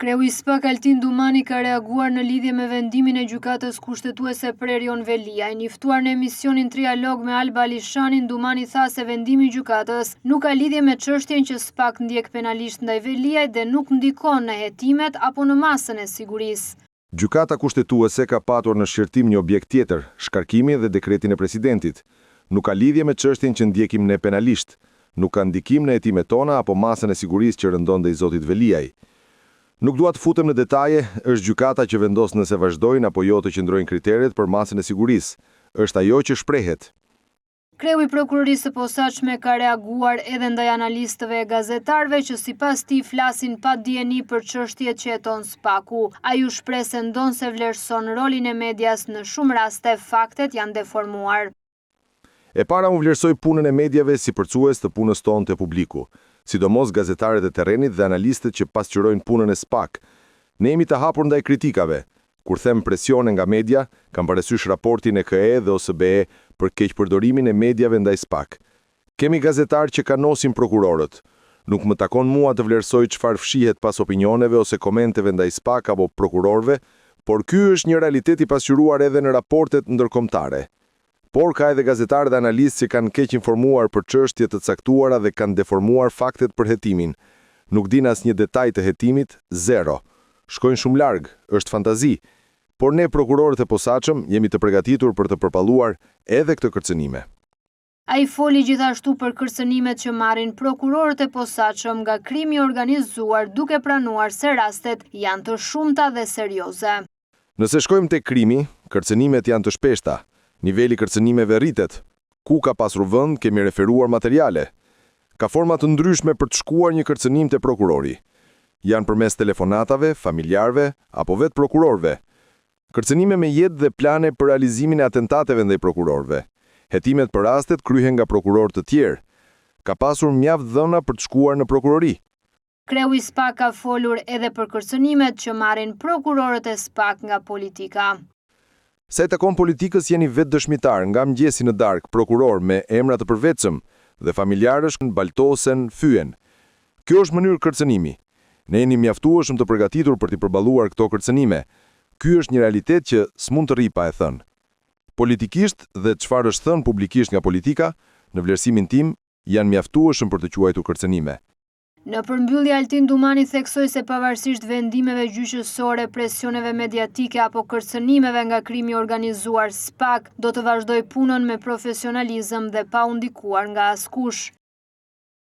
Kreu i SPAK Altin Dumani ka reaguar në lidhje me vendimin e gjykatës kushtetuese për Erion Velia. I njoftuar në emisionin Trialog me Alba Alishanin, Dumani tha se vendimi i gjykatës nuk ka lidhje me çështjen që SPAK ndjek penalisht ndaj Veliaj dhe nuk ndikon në hetimet apo në masën e sigurisë. Gjykata kushtetuese ka patur në shqyrtim një objekt tjetër, shkarkimin dhe dekretin e presidentit. Nuk ka lidhje me çështjen që ndjekim ne penalisht. Nuk ka ndikim në hetimet tona apo masën e sigurisë që rëndon ndaj zotit Veliaj. Nuk dua të futem në detaje, është gjykata që vendos nëse vazhdojnë apo jo të qëndrojnë kriteret për masën e sigurisë. Është ajo që shprehet. Kreu i prokurorisë së posaçme ka reaguar edhe ndaj analistëve e gazetarëve që sipas tij flasin pa dieni për çështjet që heton SPAK-u. Ai u shpreh se ndonse vlerëson rolin e medias në shumë raste faktet janë deformuar. E para unë vlerësoj punën e medjave si përcues të punës tonë të publiku, sidomos gazetarët e terrenit dhe analistët që pasqyrojnë punën e SPAK. Ne jemi të hapur ndaj kritikave. Kur them presione nga media, kam parasysh raportin e KE dhe OSBE për keqpërdorimin e medjave ndaj SPAK. Kemi gazetarë që kanosin prokurorët. Nuk më takon mua të vlerësoj çfarë fshihet pas opinioneve ose komenteve ndaj SPAK apo prokurorëve, por ky është një realitet i pasqyruar edhe në raportet ndërkombëtare. Por ka edhe gazetarë dhe analistë që kanë keq informuar për çështje të caktuara dhe kanë deformuar faktet për hetimin. Nuk din asnjë detaj të hetimit, zero. Shkojnë shumë larg, është fantazi. Por ne prokurorët e posaçëm jemi të përgatitur për të përballuar edhe këtë kërcënime. Ai foli gjithashtu për kërcënimet që marrin prokurorët e posaçëm nga krimi i organizuar, duke pranuar se rastet janë të shumta dhe serioze. Nëse shkojmë tek krimi, kërcënimet janë të shpeshta. Niveli kërcënimeve rritet. Ku ka pasur vend, kemi referuar materiale. Ka forma të ndryshme për të shkuar një kërcënim te prokurori. Janë përmes telefonatave, familjarve apo vetë prokurorëve. Kërcënime me jetë dhe plane për realizimin e atentateve ndaj prokurorëve. Hetimet për rastet kryhen nga prokurorë të tjerë. Ka pasur mjaft dhëna për të shkuar në prokurori. Kreu i SPAK ka folur edhe për kërcënimet që marrin prokurorët e SPAK nga politika. Sa i takon politikës jeni vetë dëshmitar nga mëngjesi në darkë prokuror me emra të përvetshëm dhe familjarësh baltosen, fyen. Kjo është mënyrë kërcënimi. Ne jemi mjaftueshëm të përgatitur për t'i përballuar këto kërcënime. Ky është një realitet që s'mund të rri pa e thënë. Politikisht dhe çfarë është thënë publikisht nga politika, në vlerësimin tim, janë mjaftueshëm për të quajtur kërcënime. Në përmbyllje Altin Dumani theksoi se pavarësisht vendimeve gjyqësore, presioneve mediatike apo kërcënimeve nga krimi i organizuar, SPAK do të vazhdojë punën me profesionalizëm dhe pa u ndikuar nga askush.